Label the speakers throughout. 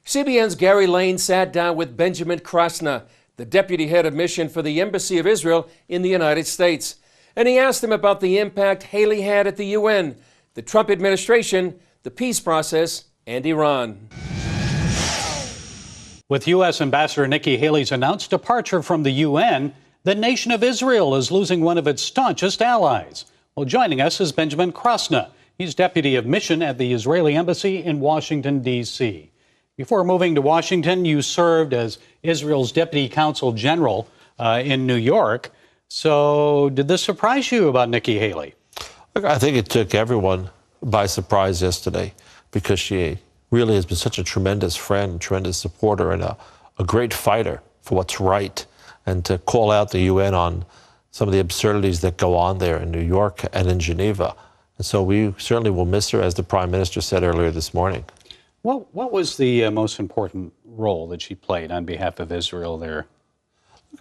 Speaker 1: CBN's Gary Lane sat down with Benjamin Krasna, the deputy head of mission for the Embassy of Israel in the United States. And he asked him about the impact Haley had at the UN, the Trump administration, the peace process, and Iran.
Speaker 2: With U.S. Ambassador Nikki Haley's announced departure from the UN, the nation of Israel is losing one of its staunchest allies. Well, joining us is Benjamin Krasna. He's deputy of mission at the Israeli Embassy in Washington, D.C. Before moving to Washington, you served as Israel's Deputy Consul General in New York. So did this surprise you about Nikki Haley?
Speaker 3: Look, I think it took everyone by surprise yesterday because she really has been such a tremendous friend, tremendous supporter, and a great fighter for what's right. And to call out the UN on some of the absurdities that go on there in New York and in Geneva. And so we certainly will miss her, as the Prime Minister said earlier this morning.
Speaker 2: What was the most important role that she played on behalf of Israel there?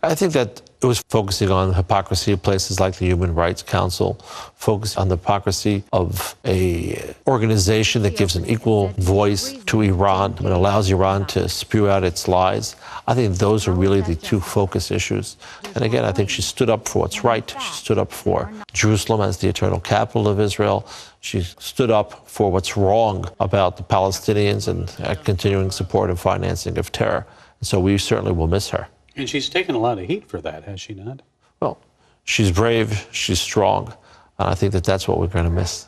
Speaker 3: I think that it was focusing on hypocrisy of places like the Human Rights Council, focused on the hypocrisy of an organization that gives an equal voice to Iran and allows Iran to spew out its lies. I think those are really the two focus issues. And again, I think she stood up for what's right. She stood up for Jerusalem as the eternal capital of Israel. She stood up for what's wrong about the Palestinians and continuing support and financing of terror. And so we certainly will miss her.
Speaker 2: And she's taken a lot of heat for that, has she not?
Speaker 3: Well, she's brave, she's strong, and I think that that's what we're going to miss.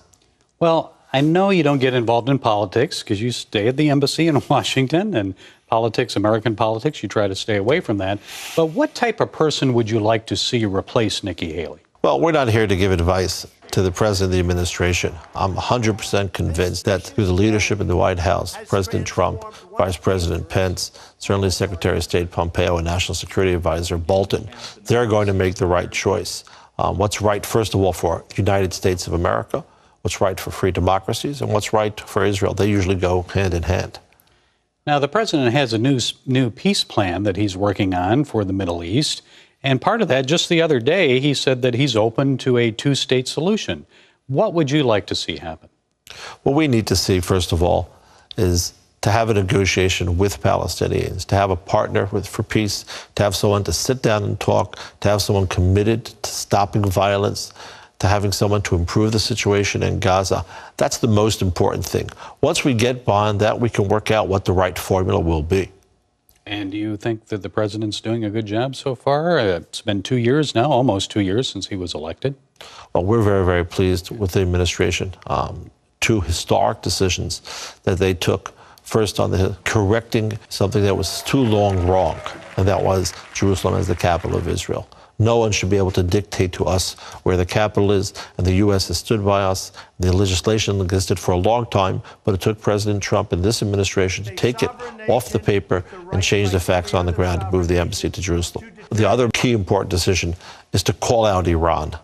Speaker 2: Well, I know you don't get involved in politics because you stay at the embassy in Washington, and politics, American politics, you try to stay away from that. But what type of person would you like to see replace Nikki Haley?
Speaker 3: Well, we're not here to give advice to the President of the administration. I'm 100% convinced that through the leadership in the White House, President Trump, Vice President Pence, certainly Secretary of State Pompeo, and National Security Advisor Bolton, they're going to make the right choice. What's right, first of all, for the United States of America, what's right for free democracies, and what's right for Israel. They usually go hand in hand.
Speaker 2: Now, the president has a new peace plan that he's working on for the Middle East. And part of that, just the other day, he said that he's open to a two-state solution. What would you like to see happen?
Speaker 3: What we need to see, first of all, is to have a negotiation with Palestinians, to have a partner for peace, to have someone to sit down and talk, to have someone committed to stopping violence, to having someone to improve the situation in Gaza. That's the most important thing. Once we get beyond that, we can work out what the right formula will be.
Speaker 2: And do you think that the president's doing a good job so far? It's been 2 years now, almost 2 years since he was elected.
Speaker 3: Well, we're very, very pleased with the administration. Two historic decisions that they took. First, on the correcting something that was too long wrong, and that was Jerusalem as the capital of Israel. No one should be able to dictate to us where the capital is, and the U.S. has stood by us. The legislation existed for a long time, but it took President Trump and this administration to take it off the paper and change the facts on the ground to move the embassy to Jerusalem. The other key important decision is to call out Iran,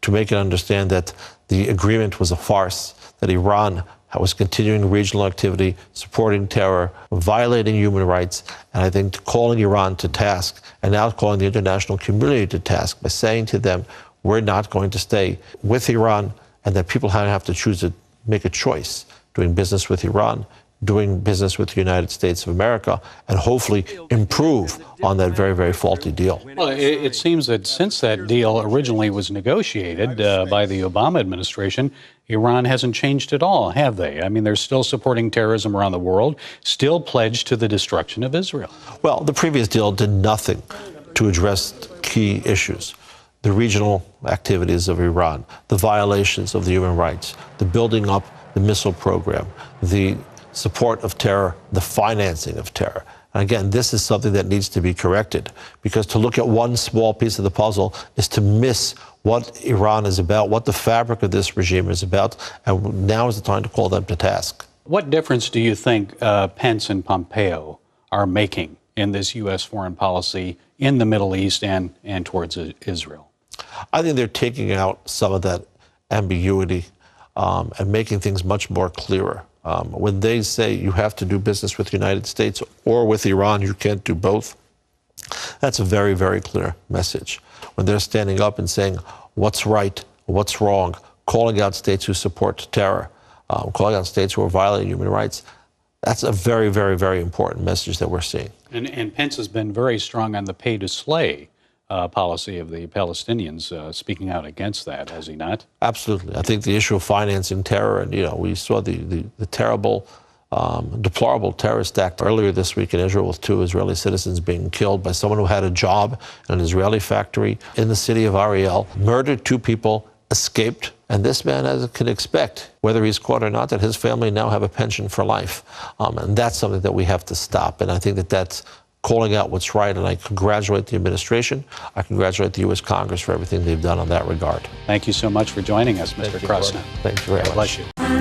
Speaker 3: to make it understand that the agreement was a farce, that Iran was continuing regional activity, supporting terror, violating human rights, and I think calling Iran to task and now calling the international community to task by saying to them, we're not going to stay with Iran, and that people have to choose to make a choice, doing business with Iran, doing business with the United States of America, and hopefully improve on that very, very faulty deal.
Speaker 2: Well, it seems that since that deal originally was negotiated by the Obama administration, Iran hasn't changed at all, have they? I mean, they're still supporting terrorism around the world, still pledged to the destruction of Israel.
Speaker 3: Well, the previous deal did nothing to address key issues. The regional activities of Iran, the violations of the human rights, the building up the missile program, the support of terror, the financing of terror. And again, this is something that needs to be corrected, because to look at one small piece of the puzzle is to miss what Iran is about, what the fabric of this regime is about, and now is the time to call them to task.
Speaker 2: What difference do you think Pence and Pompeo are making in this U.S. foreign policy in the Middle East and towards Israel?
Speaker 3: I think they're taking out some of that ambiguity and making things much more clearer. When they say you have to do business with the United States or with Iran, you can't do both, that's a very, very clear message. When they're standing up and saying what's right, what's wrong, calling out states who support terror, calling out states who are violating human rights, That's a very, very, very important message that we're seeing.
Speaker 2: And Pence has been very strong on the pay-to-slay policy of the Palestinians, speaking out against that, has he not?
Speaker 3: Absolutely. I think the issue of financing terror, and we saw the terrible, deplorable terrorist act earlier this week in Israel with 2 Israeli citizens being killed by someone who had a job in an Israeli factory in the city of Ariel, murdered 2 people, escaped. And this man, as it can expect, whether he's caught or not, that his family now have a pension for life. And that's something that we have to stop. And I think that that's calling out what's right. And I congratulate the administration. I congratulate the U.S. Congress for everything they've done in that regard.
Speaker 2: Thank you so much for joining us, Mr. Krasna.
Speaker 3: Thank you very much.
Speaker 2: God bless you.